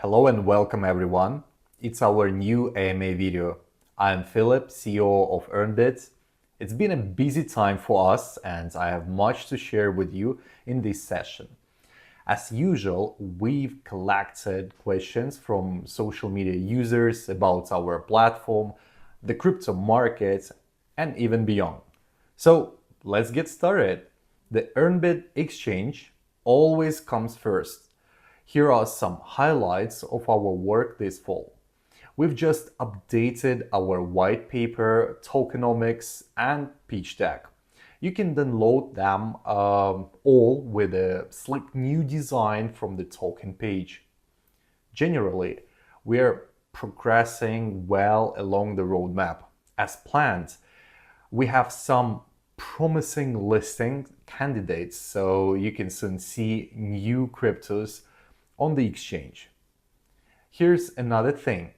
Hello and welcome everyone. It's our new AMA video. I'm Philip, CEO of EarnBIT. It's been a busy time for us and I have much to share with you in this session. As usual, we've collected questions from social media users about our platform, the crypto market, and even beyond. So let's get started. The EarnBIT exchange always comes first. Here are some highlights of our work this fall. We've just updated our white paper, tokenomics, and pitch deck. You can download them all with a slick new design from the token page. Generally, we are progressing well along the roadmap. As planned, we have some promising listing candidates, so you can soon see new cryptos on the exchange. Here's another thing.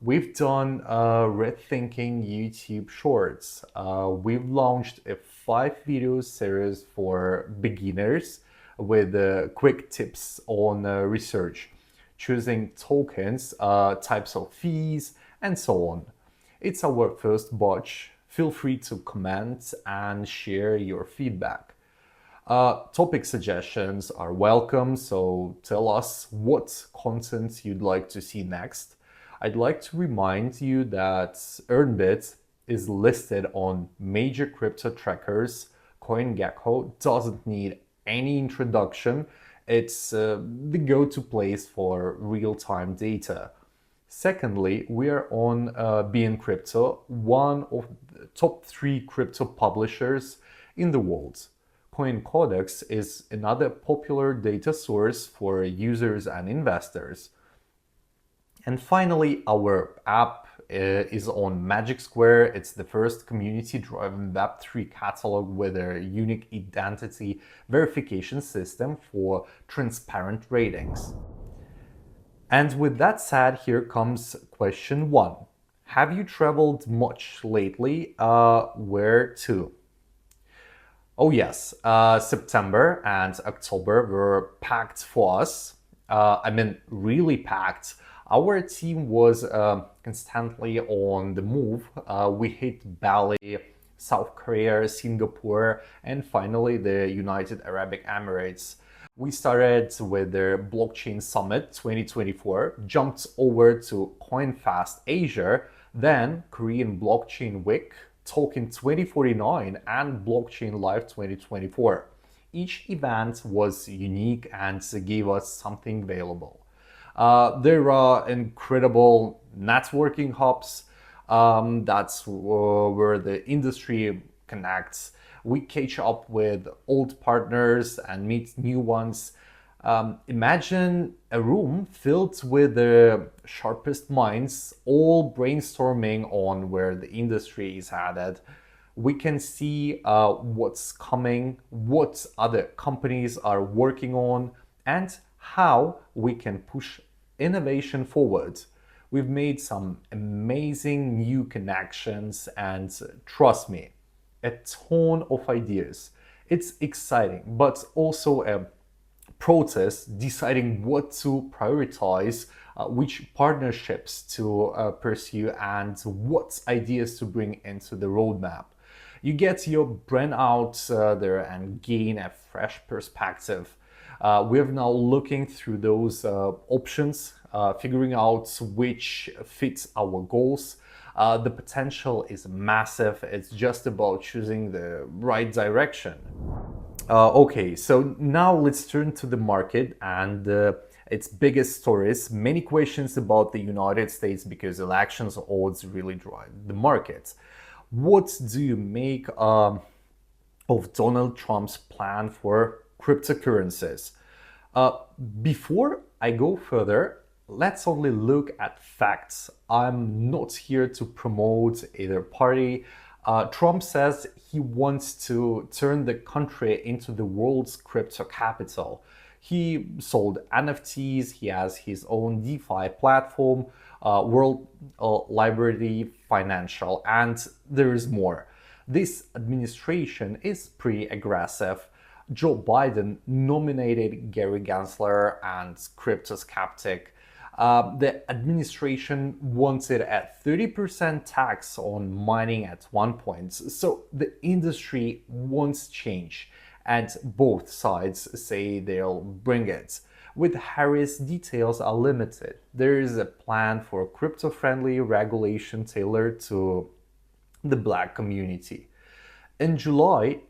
We've done rethinking YouTube Shorts. We've launched a 5-video series for beginners with quick tips on research, choosing tokens, types of fees, and so on. It's our first batch. Feel free to comment and share your feedback. Topic suggestions are welcome, so tell us what content you'd like to see next. I'd like to remind you that EarnBIT is listed on major crypto trackers. CoinGecko doesn't need any introduction. It's the go-to place for real-time data. Secondly, we are on Being Crypto, one of the top 3 crypto publishers in the world. CoinCodex is another popular data source for users and investors. And finally, our app is on Magic Square. It's the first community-driven Web3 catalog with a unique identity verification system for transparent ratings. And with that said, here comes question 1. Have you traveled much lately? Where to? Oh yes, September and October were packed for us. Really packed. Our team was constantly on the move. We hit Bali, South Korea, Singapore, and finally the United Arab Emirates. We started with the Blockchain Summit 2024, jumped over to CoinFest Asia, then Korean Blockchain Week, Token 2049, and Blockchain Live 2024. Each event was unique and gave us something valuable. There are incredible networking hubs. That's where the industry connects. We catch up with old partners and meet new ones. Imagine a room filled with the sharpest minds, all brainstorming on where the industry is headed. We can see what's coming, what other companies are working on, and how we can push innovation forward. We've made some amazing new connections, and trust me, a ton of ideas. It's exciting, but also a process deciding what to prioritize, which partnerships to pursue, and what ideas to bring into the roadmap. You get your brain out there and gain a fresh perspective. We're now looking through those options, figuring out which fits our goals. The potential is massive. It's just about choosing the right direction. Okay, so now let's turn to the market and its biggest stories. Many questions about the United States because elections odds really drive the market. What do you make of Donald Trump's plan for cryptocurrencies? Before I go further, let's only look at facts. I'm not here to promote either party. Trump says he wants to turn the country into the world's crypto capital. He sold NFTs, he has his own DeFi platform, World Library Financial, and there is more. This administration is pretty aggressive. Joe Biden nominated Gary Gensler and crypto skeptic The administration wanted a 30% tax on mining at one point, so the industry wants change, and both sides say they'll bring it. With Harris, details are limited. There is a plan for crypto-friendly regulation tailored to the black community. In July,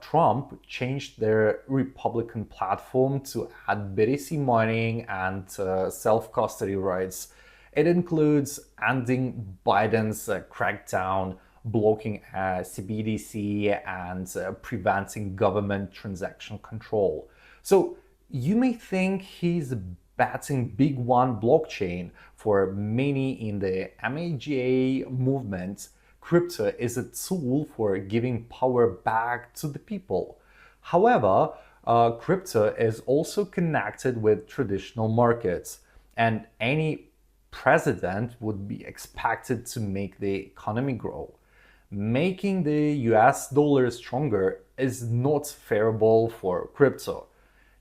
Trump changed their Republican platform to add BTC mining and self-custody rights. It includes ending Biden's crackdown, blocking CBDC, and preventing government transaction control. So you may think he's betting big one blockchain. For many in the MAGA movement, crypto is a tool for giving power back to the people. However, crypto is also connected with traditional markets, and any president would be expected to make the economy grow. Making the US dollar stronger is not favorable for crypto.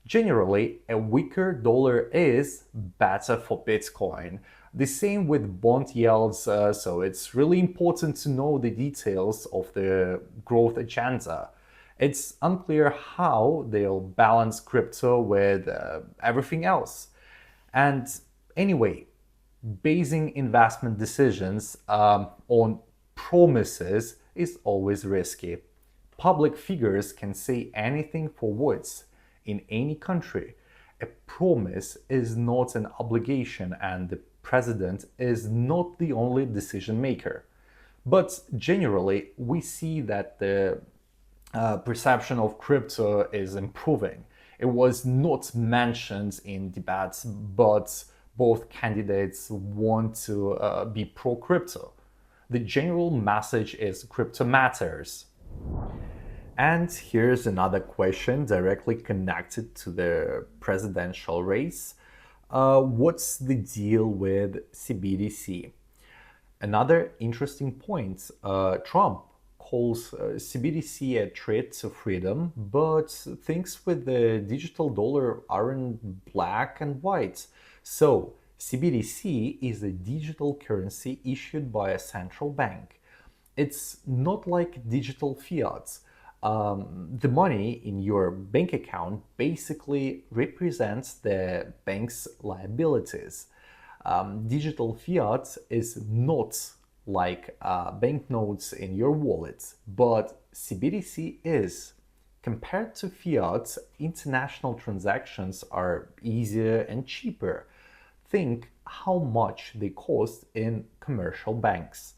Generally, a weaker dollar is better for Bitcoin. The same with bond yields, so it's really important to know the details of the growth agenda. It's unclear how they'll balance crypto with everything else. And anyway, basing investment decisions on promises is always risky. Public figures can say anything for words. In any country, a promise is not an obligation, and the president is not the only decision maker. But generally, we see that the perception of crypto is improving. It was not mentioned in debates, but both candidates want to be pro crypto. The general message is crypto matters. And here's another question directly connected to the presidential race. What's the deal with CBDC? Another interesting point. Trump calls CBDC a threat to freedom, but things with the digital dollar aren't black and white. So, CBDC is a digital currency issued by a central bank. It's not like digital fiat. The money in your bank account basically represents the bank's liabilities. Digital fiat is not like banknotes in your wallet, but CBDC is. Compared to fiat, international transactions are easier and cheaper. Think how much they cost in commercial banks.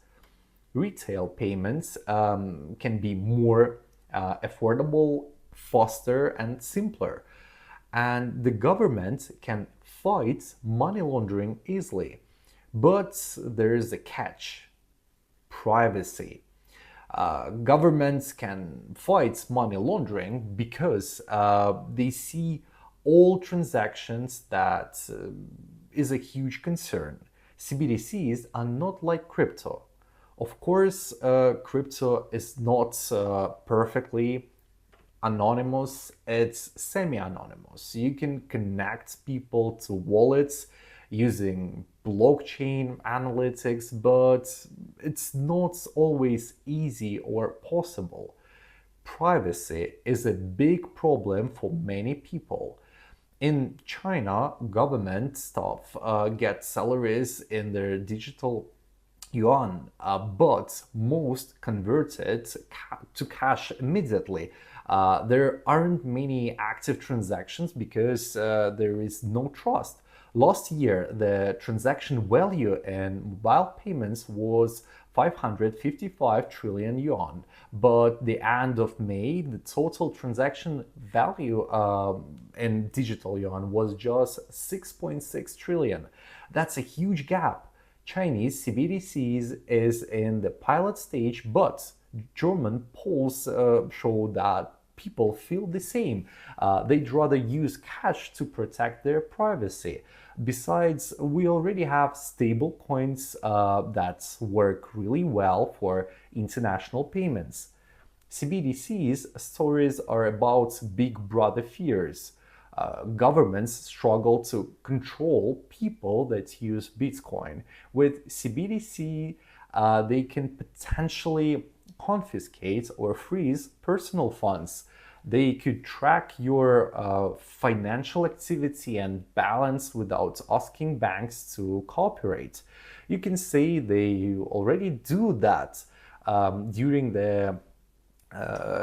Retail payments can be more affordable, faster, and simpler. And the government can fight money laundering easily. But there is a catch: privacy. Governments can fight money laundering because they see all transactions. That is a huge concern. CBDCs are not like crypto. Of course, crypto is not perfectly anonymous, it's semi-anonymous. You can connect people to wallets using blockchain analytics, but it's not always easy or possible. Privacy is a big problem for many people. In China, government staff get salaries in their digital yuan, but most convert it to cash immediately. There aren't many active transactions because there is no trust. Last year, the transaction value in mobile payments was 555 trillion yuan, but the end of May, the total transaction value in digital yuan was just 6.6 trillion. That's a huge gap. Chinese CBDCs is in the pilot stage, but German polls show that people feel the same. They'd rather use cash to protect their privacy. Besides, we already have stable coins that work really well for international payments. CBDCs stories are about big brother fears. Governments struggle to control people that use Bitcoin. With CBDC, they can potentially confiscate or freeze personal funds. They could track your financial activity and balance without asking banks to cooperate. You can say they already do that during the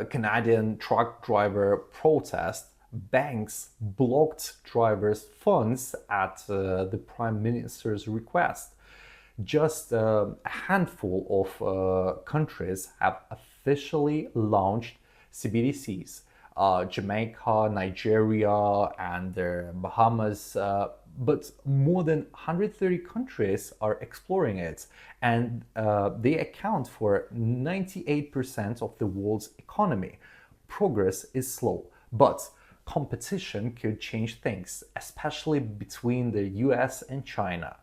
Canadian truck driver protest. Banks blocked drivers' funds at the Prime Minister's request. Just a handful of countries have officially launched CBDCs. Jamaica, Nigeria, and the Bahamas, but more than 130 countries are exploring it, and they account for 98% of the world's economy. Progress is slow, but competition could change things, especially between the US and China.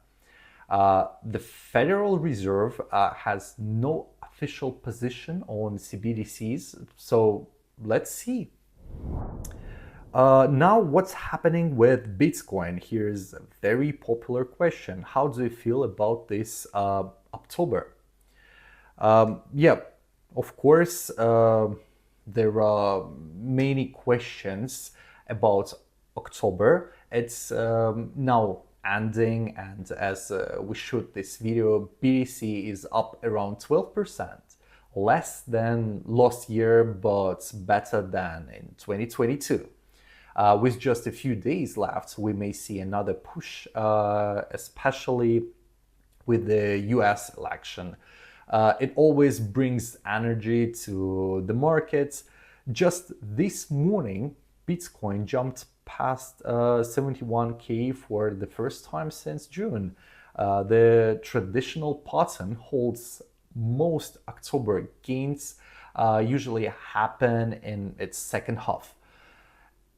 The Federal Reserve has no official position on CBDCs, so let's see. Now, what's happening with Bitcoin? Here's a very popular question. How do you feel about this October? Yeah, of course, there are many questions about October. It's now ending, and as we shoot this video, BTC is up around 12%. Less than last year, but better than in 2022. With just a few days left, we may see another push, especially with the US election. It always brings energy to the markets. Just this morning, Bitcoin jumped past 71K for the first time since June. The traditional pattern holds. Most October gains usually happen in its second half.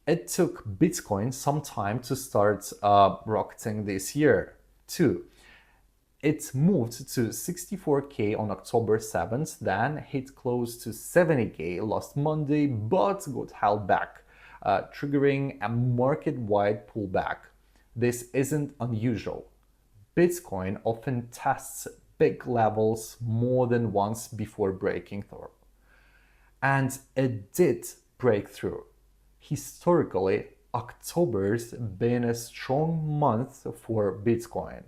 It took Bitcoin some time to start rocketing this year, too. It moved to 64K on October 7th, then hit close to 70K last Monday, but got held back, triggering a market-wide pullback. This isn't unusual. Bitcoin often tests big levels more than once before breaking through. And it did break through. Historically, October's been a strong month for Bitcoin.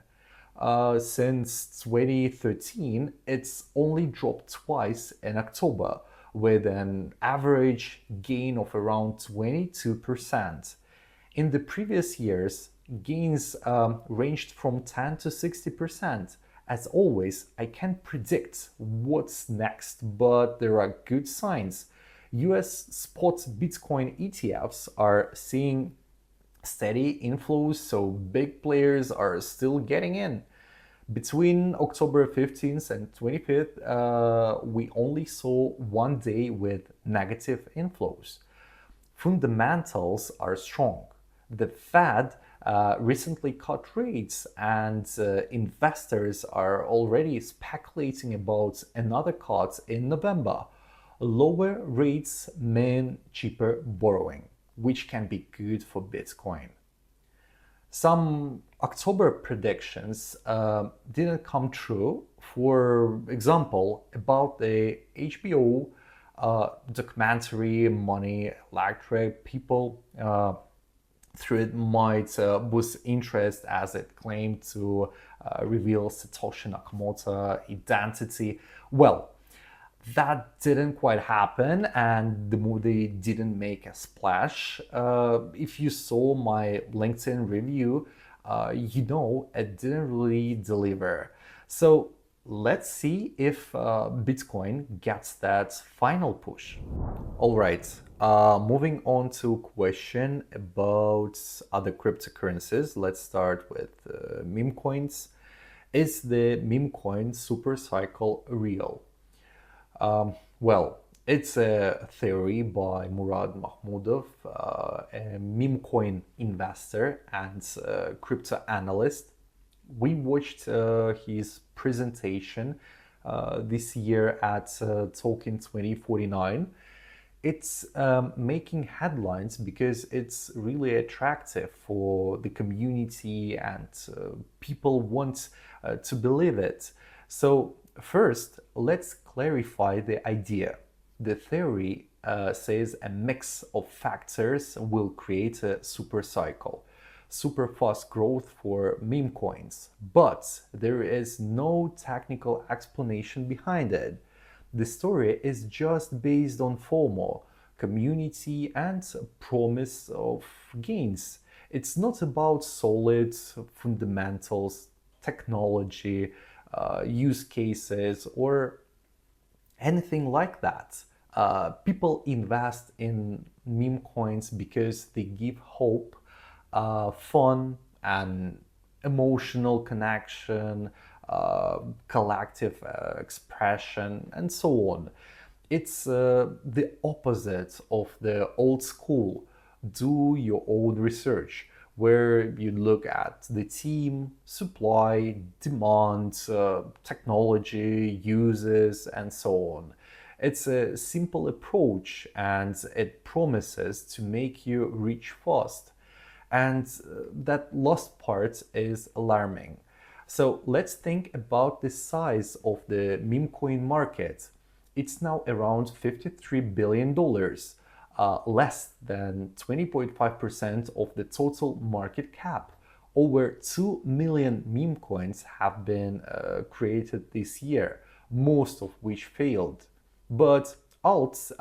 Since 2013, it's only dropped twice in October, with an average gain of around 22%. In the previous years, gains ranged from 10 to 60%. As always, I can't predict what's next, but there are good signs. US spot Bitcoin ETFs are seeing steady inflows, so big players are still getting in. Between October 15th and 25th, we only saw one day with negative inflows. Fundamentals are strong. The Fed recently cut rates, and investors are already speculating about another cut in November. Lower rates mean cheaper borrowing, which can be good for Bitcoin. Some October predictions didn't come true. For example, about the HBO documentary Money Electric, people through it might boost interest as it claimed to reveal Satoshi Nakamoto identity. Well, that didn't quite happen, and the movie didn't make a splash. If you saw my LinkedIn review, you know it didn't really deliver. So let's see if Bitcoin gets that final push. All right, moving on to a question about other cryptocurrencies. Let's start with meme coins. Is the meme coin super cycle real? Well, it's a theory by Murad Mahmudov, a meme coin investor and crypto analyst. We watched his presentation this year at Token 2049. It's making headlines because it's really attractive for the community and people want to believe it. So first, let's clarify the idea. The theory says a mix of factors will create a super cycle, super fast growth for meme coins, but there is no technical explanation behind it. The story is just based on FOMO, community, and promise of gains. It's not about solid fundamentals, technology, use cases, or anything like that. People invest in meme coins because they give hope, fun, and emotional connection, collective expression, and so on. It's the opposite of the old school. Do your own research, where you look at the team, supply, demand, technology, uses, and so on. It's a simple approach and it promises to make you rich fast. And that last part is alarming. So let's think about the size of the meme coin market. It's now around $53 billion, less than 20.5% of the total market cap. Over 2 million meme coins have been created this year, most of which failed. But alts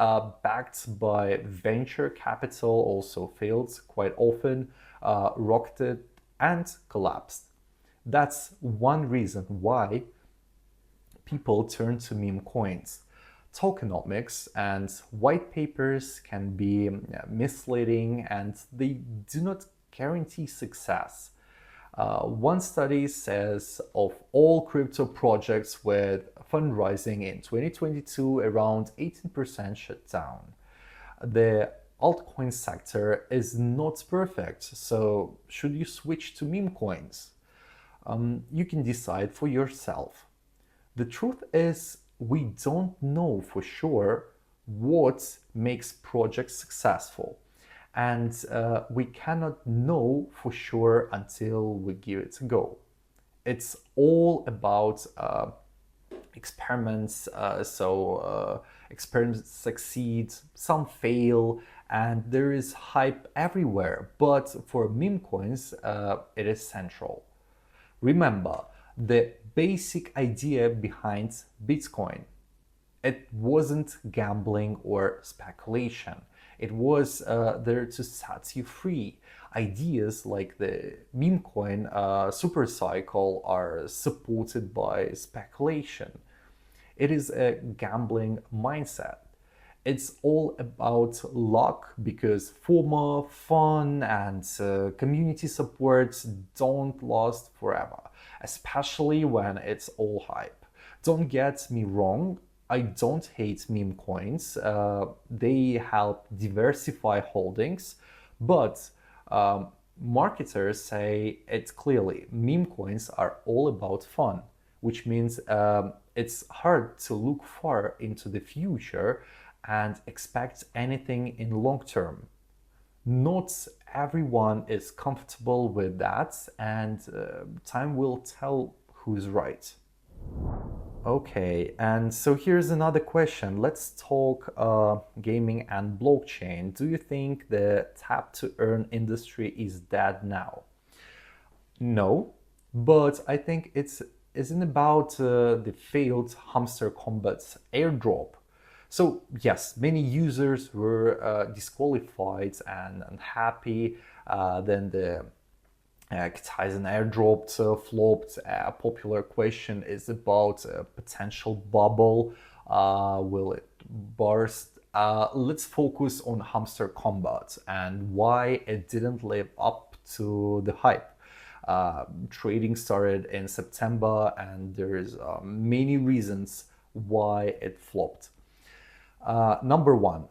backed by venture capital also failed quite often, rocketed, and collapsed. That's one reason why people turn to meme coins. Tokenomics and white papers can be misleading and they do not guarantee success. One study says of all crypto projects with fundraising in 2022, around 18% shut down. The altcoin sector is not perfect, so should you switch to meme coins? You can decide for yourself. The truth is, we don't know for sure what makes projects successful. And we cannot know for sure until we give it a go. It's all about experiments. Experiments succeed, some fail, and there is hype everywhere. But for meme coins, it is central. Remember the basic idea behind Bitcoin. It wasn't gambling or speculation. It was there to set you free. Ideas like the meme coin supercycle are supported by speculation. It is a gambling mindset. It's all about luck because FOMO, fun, and community support don't last forever, especially when it's all hype. Don't get me wrong, I don't hate meme coins. They help diversify holdings, but marketers say it clearly. Meme coins are all about fun, which means it's hard to look far into the future and expect anything in long term. Not everyone is comfortable with that, and time will tell who's right. Okay, and so here's another question. Let's talk gaming and blockchain. Do you think the tap to earn industry is dead now? No, but I think it's isn't about the failed hamster combat airdrop. So yes, many users were disqualified and unhappy. Then the Kaizen airdrop flopped. A popular question is about a potential bubble. Will it burst? Let's focus on hamster combat and why it didn't live up to the hype. Trading started in September, and there's many reasons why it flopped. Number one,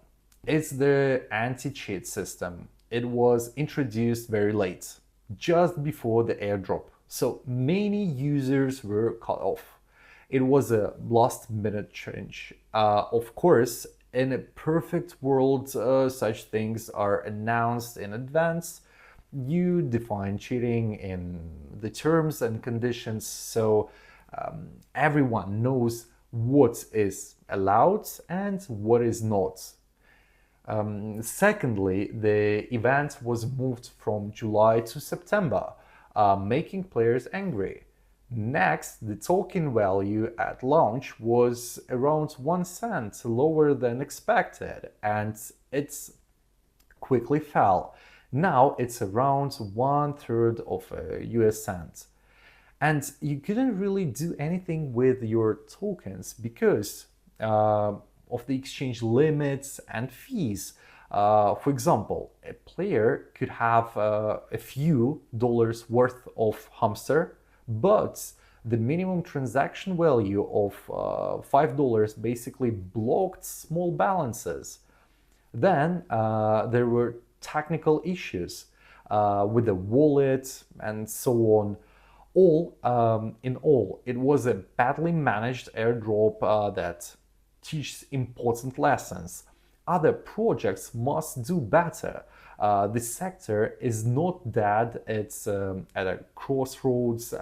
it's the anti-cheat system. It was introduced very late, just before the airdrop. So many users were cut off. It was a last minute change. Of course, In a perfect world, such things are announced in advance. You define cheating in the terms and conditions, so everyone knows what is allowed and what is not. Secondly, the event was moved from July to September, making players angry. Next, the token value at launch was around 1 cent lower than expected, and it quickly fell. Now it's around 1/3 of a US cent. And you couldn't really do anything with your tokens because of the exchange limits and fees. For example, a player could have a few dollars worth of hamster, but the minimum transaction value of $5 basically blocked small balances. Then there were technical issues with the wallet and so on. All in all, it was a badly managed airdrop that teaches important lessons. Other projects must do better. The sector is not dead, it's at a crossroads.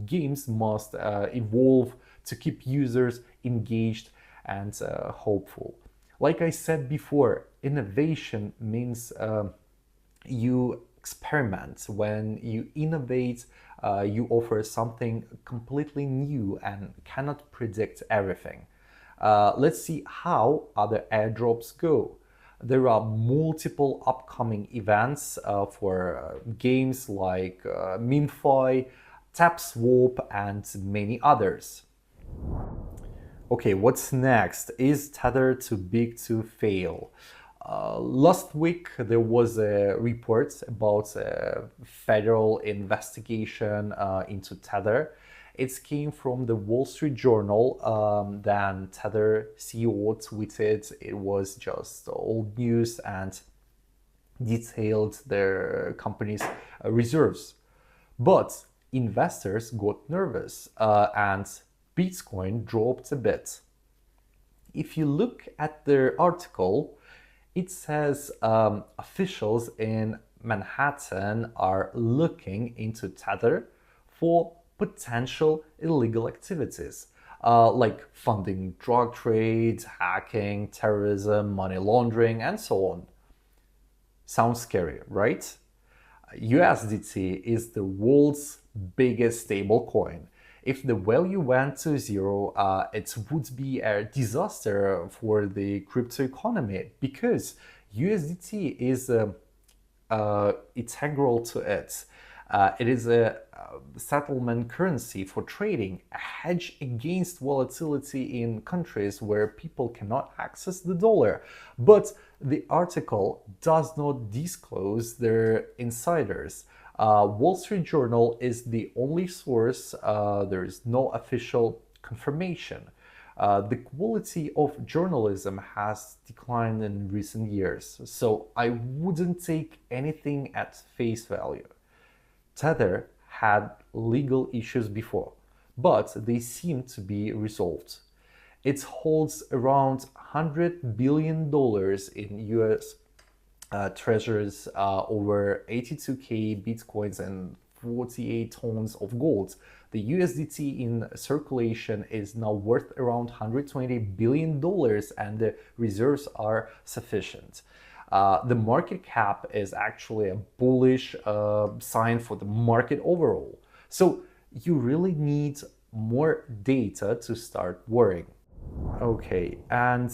Games must evolve to keep users engaged and hopeful. Like I said before, innovation means you experiment. When you innovate, you offer something completely new and cannot predict everything. Let's see how other airdrops go. There are multiple upcoming events for games like memecoin, TapSwap, and many others. Okay, what's next? Is Tether too big to fail? Last week, there was a report about a federal investigation into Tether. It came from the Wall Street Journal. Then Tether CEO tweeted it was just old news and detailed their company's reserves. But investors got nervous and Bitcoin dropped a bit. If you look at their article, it says officials in Manhattan are looking into Tether for potential illegal activities like funding drug trade, hacking, terrorism, money laundering, and so on. Sounds scary, right? USDT is the world's biggest stablecoin. If the value went to zero, it would be a disaster for the crypto economy because USDT is integral to it. It is a settlement currency for trading, a hedge against volatility in countries where people cannot access the dollar. But the article does not disclose their insiders. Wall Street Journal is the only source. There is no official confirmation. The quality of journalism has declined in recent years, so I wouldn't take anything at face value. Tether had legal issues before, but they seem to be resolved. It holds around $100 billion in US treasures, over 82k bitcoins, and 48 tons of gold. The USDT in circulation is now worth around $120 billion, and the reserves are sufficient. The market cap is actually a bullish sign for the market overall. So you really need more data to start worrying. Okay, and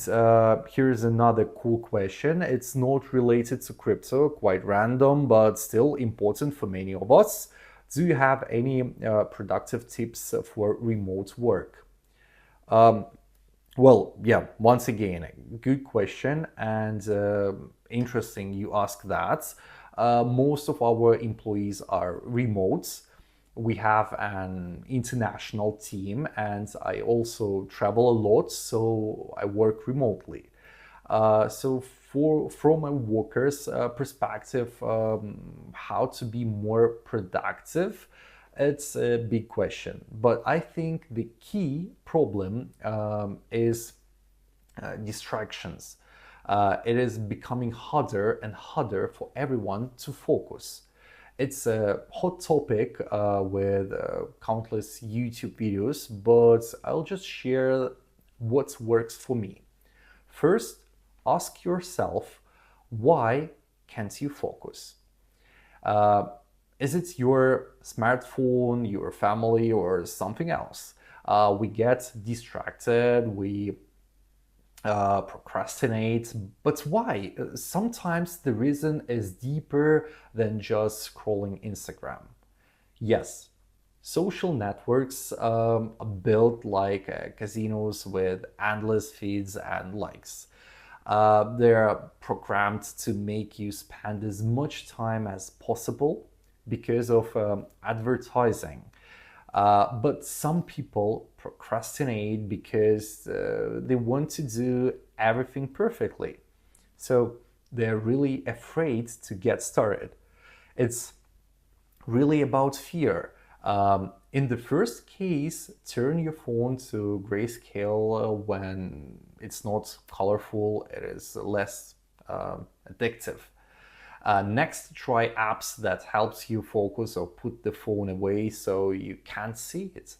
here's another cool question. It's not related to crypto, quite random, but still important for many of us. Do you have any productive tips for remote work? Well, yeah, once again, good question and interesting you ask that. Most of our employees are remote. We have an international team and I also travel a lot, so I work remotely. From a worker's perspective, how to be more productive, it's a big question. But I think the key problem is distractions. It is becoming harder and harder for everyone to focus. It's a hot topic with countless YouTube videos, but I'll just share what works for me. First, ask yourself, why can't you focus? Is it your smartphone, your family, or something else? We get distracted, we procrastinate, but why? Sometimes the reason is deeper than just scrolling Instagram. Yes, social networks are built like casinos with endless feeds and likes. They're programmed to make you spend as much time as possible because of advertising. But some people procrastinate because they want to do everything perfectly. So they're really afraid to get started. It's really about fear. In the first case, turn your phone to grayscale when it's not colorful, it is less addictive. Next, try apps that helps you focus or put the phone away so you can't see it.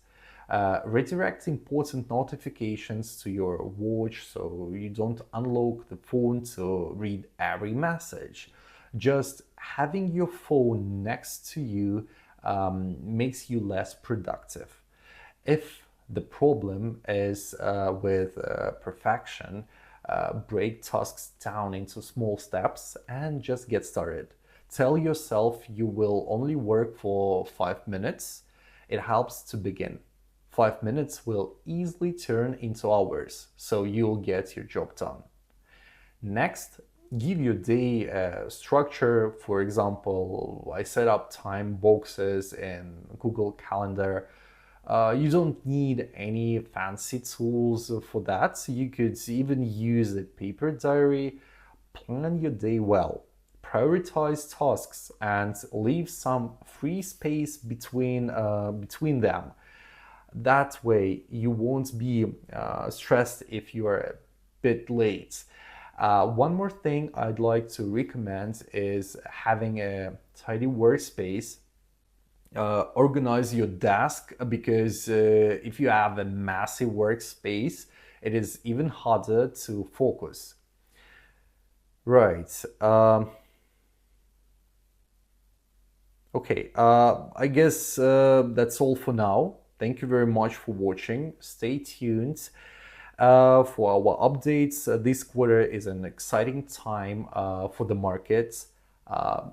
Redirect important notifications to your watch so you don't unlock the phone to read every message. Just having your phone next to you makes you less productive. If the problem is with perfection, break tasks down into small steps and just get started. Tell yourself you will only work for 5 minutes. It helps to begin. 5 minutes will easily turn into hours, so you'll get your job done. Next, give your day structure. For example, I set up time boxes in Google Calendar. You don't need any fancy tools for that. You could even use a paper diary. Plan your day well. Prioritize tasks and leave some free space between them. That way, you won't be stressed if you are a bit late. One more thing I'd like to recommend is having a tidy workspace. Organize your desk, because if you have a massive workspace, it is even harder to focus. Right. Okay. I guess that's all for now. Thank you very much for watching. Stay tuned for our updates. This quarter is an exciting time for the market,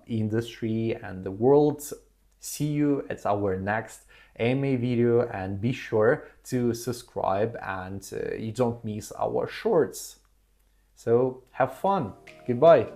industry, and the world. See you at our next AMA video, and be sure to subscribe and you don't miss our shorts. So have fun. Goodbye.